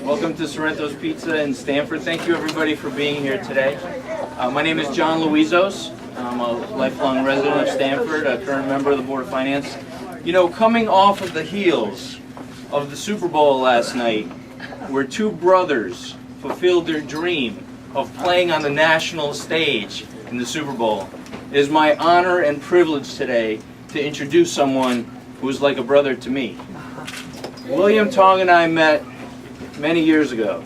Welcome to Sorrento's Pizza in Stamford. Thank you everybody for being here today. My name is John Luizos. I'm a lifelong resident of Stamford, a current member of the Board of Finance. You know, coming off of the heels of the Super Bowl last night, where two brothers fulfilled their dream of playing on the national stage in the Super Bowl, it is my honor and privilege today to introduce someone who is like a brother to me. William Tong and I met many years ago,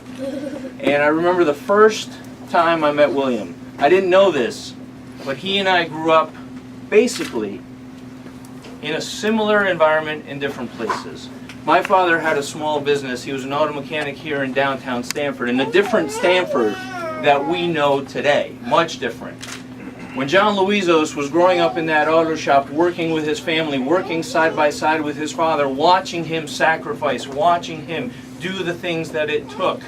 and I remember the first time I met William. I didn't know this, but he and I grew up basically in a similar environment in different places. My father had a small business. He was an auto mechanic here in downtown Stamford, and a different Stamford that we know today, much different. When John Luizos was growing up in that auto shop, working with his family, working side by side with his father, watching him sacrifice, watching him do the things that it took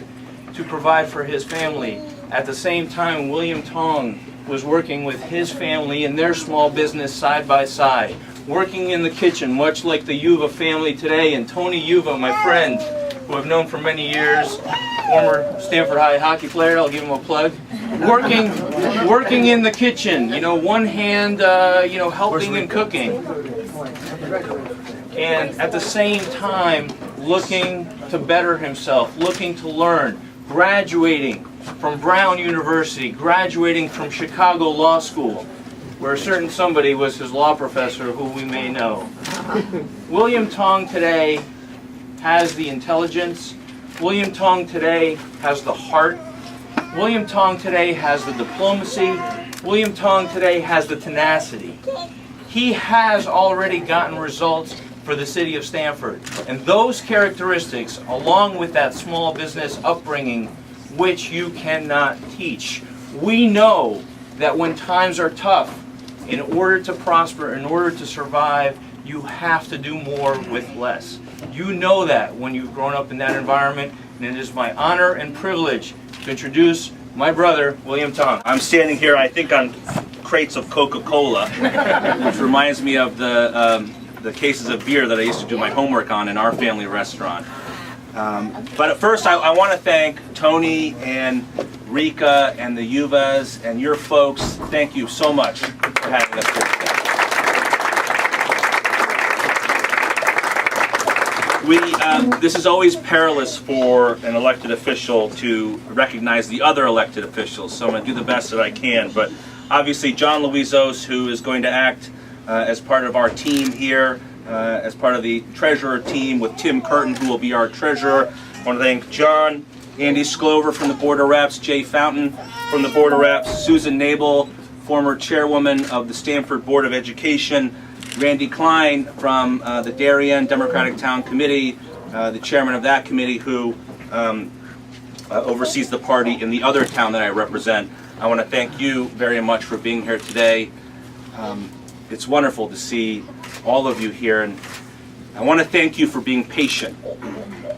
to provide for his family. At the same time, William Tong was working with his family in their small business side by side, working in the kitchen, much like the Yuva family today. And Tony Yuva, my friend, who I've known for many years, former Stamford High hockey player, I'll give him a plug, working in the kitchen, you know, one hand, helping and cooking. And at the same time, looking to better himself, looking to learn, graduating from Brown University, graduating from Chicago Law School, where a certain somebody was his law professor who we may know. William Tong today has the intelligence. William Tong today has the heart. William Tong today has the diplomacy. William Tong today has the tenacity. He has already gotten results for the city of Stamford. And those characteristics, along with that small business upbringing, which you cannot teach. We know that when times are tough, in order to prosper, in order to survive, you have to do more with less. You know that when you've grown up in that environment, and it is my honor and privilege to introduce my brother, William Tong. I'm standing here, I think, on crates of Coca-Cola, which reminds me of the cases of beer that I used to do my homework on in our family restaurant. But at first, I want to thank Tony and Rika and the Yuvas and your folks. Thank you so much for having us here today. This is always perilous for an elected official to recognize the other elected officials, so I'm going to do the best that I can. But obviously, John Luizos, who is going to act as part of our team here, as part of the treasurer team with Tim Curtin, who will be our treasurer. I want to thank John, Andy Sclover from the Board of Reps, Jay Fountain from the Board of Reps, Susan Nabel, former chairwoman of the Stamford Board of Education, Randy Klein from the Darien Democratic Town Committee, the chairman of that committee who oversees the party in the other town that I represent. I want to thank you very much for being here today. It's wonderful to see all of you here, and I want to thank you for being patient.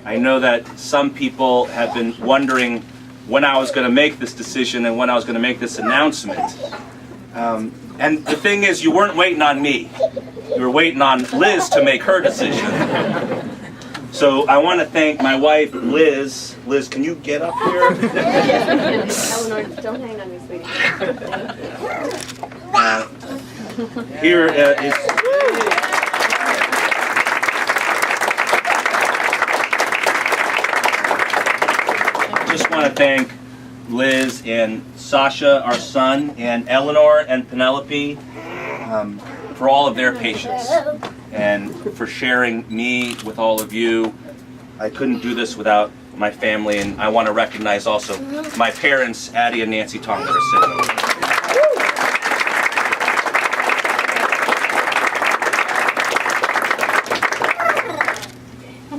I know that some people have been wondering when I was going to make this decision and when I was going to make this announcement. And the thing is, you weren't waiting on me. You were waiting on Liz to make her decision. So I want to thank my wife, Liz. Liz, can you get up here? Eleanor, don't hang on me, sweetie. Here is... Just want to thank Liz and Sasha, our son, and Eleanor and Penelope for all of their patience and for sharing me with all of you. I couldn't do this without my family, and I want to recognize also my parents, Addie and Nancy Tong, that are sitting over there.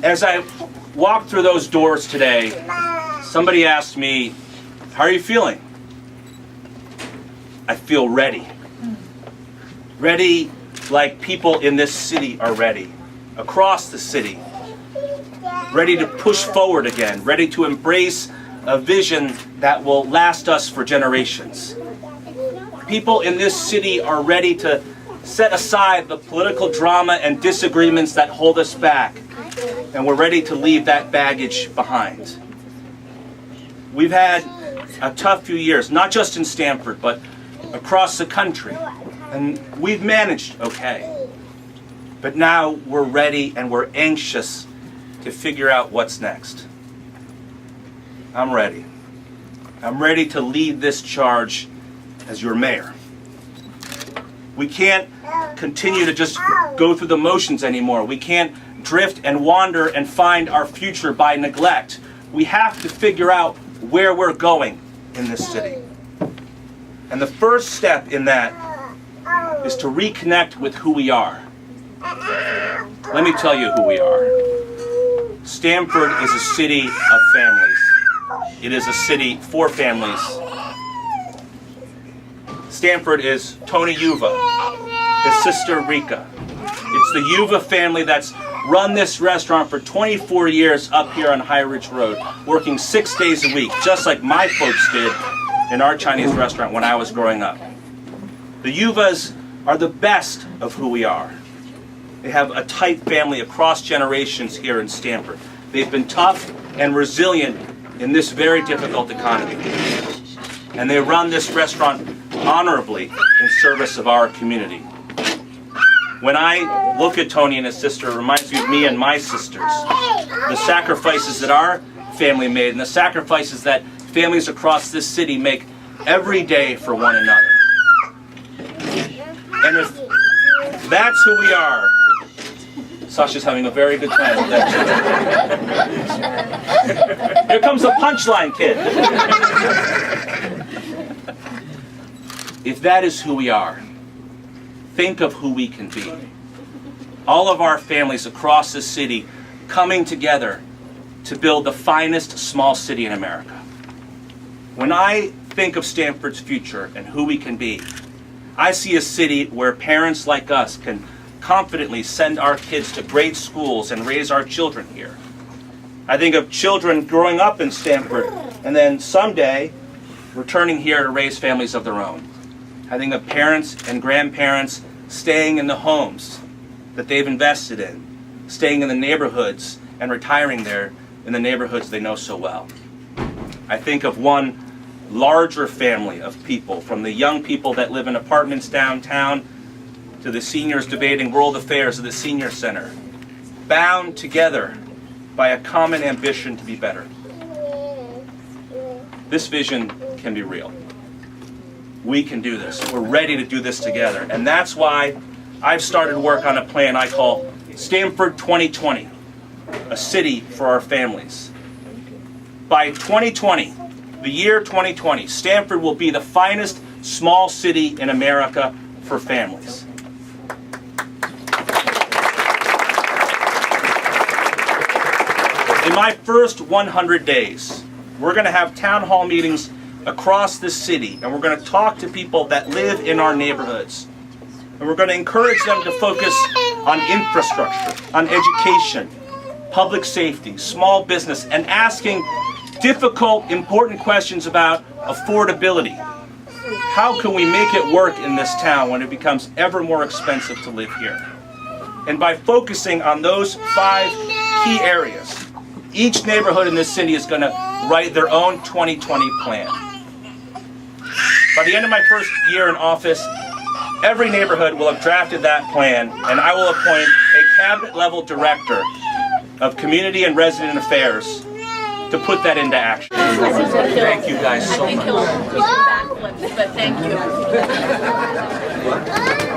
As I walked through those doors today, somebody asked me, "How are you feeling?" I feel ready. Ready like people in this city are ready, across the city. Ready to push forward again, ready to embrace a vision that will last us for generations. People in this city are ready to set aside the political drama and disagreements that hold us back, and we're ready to leave that baggage behind. We've had a tough few years, not just in Stamford, but across the country. And we've managed okay. But now we're ready and we're anxious to figure out what's next. I'm ready. I'm ready to lead this charge as your mayor. We can't continue to just go through the motions anymore. We can't drift and wander and find our future by neglect. We have to figure out where we're going in this city. And the first step in that is to reconnect with who we are. Let me tell you who we are. Stamford is a city of families. It is a city for families. Stamford is Tony Yuva, his sister Rika. It's the Yuva family that's run this restaurant for 24 years up here on High Ridge Road, working 6 days a week, just like my folks did in our Chinese restaurant when I was growing up. The Yuvas are the best of who we are. They have a tight family across generations here in Stamford. They've been tough and resilient in this very difficult economy. And they run this restaurant honorably in service of our community. When I look at Tony and his sister, it reminds me of me and my sisters. The sacrifices that our family made and the sacrifices that families across this city make every day for one another. And if that's who we are, Sasha's having a very good time with that. Here comes the punchline, kid. If that is who we are, think of who we can be. All of our families across the city coming together to build the finest small city in America. When I think of Stamford's future and who we can be, I see a city where parents like us can confidently send our kids to great schools and raise our children here. I think of children growing up in Stamford and then someday returning here to raise families of their own. I think of parents and grandparents staying in the homes that they've invested in, staying in the neighborhoods and retiring there in the neighborhoods they know so well. I think of one larger family of people, from the young people that live in apartments downtown to the seniors debating world affairs at the senior center, bound together by a common ambition to be better. This vision can be real. We can do this. We're ready to do this together. And that's why I've started work on a plan I call Stamford 2020, a city for our families. By 2020, the year 2020, Stamford will be the finest small city in America for families. In my first 100 days, we're going to have town hall meetings across the city, and we're going to talk to people that live in our neighborhoods. And we're going to encourage them to focus on infrastructure, on education, public safety, small business, and asking difficult, important questions about affordability. How can we make it work in this town when it becomes ever more expensive to live here? And by focusing on those 5 key areas, each neighborhood in this city is going to write their own 2020 plan. By the end of my first year in office, every neighborhood will have drafted that plan, and I will appoint a cabinet-level director of community and resident affairs to put that into action. Thank you guys so much. I think he'll backflip, but thank you.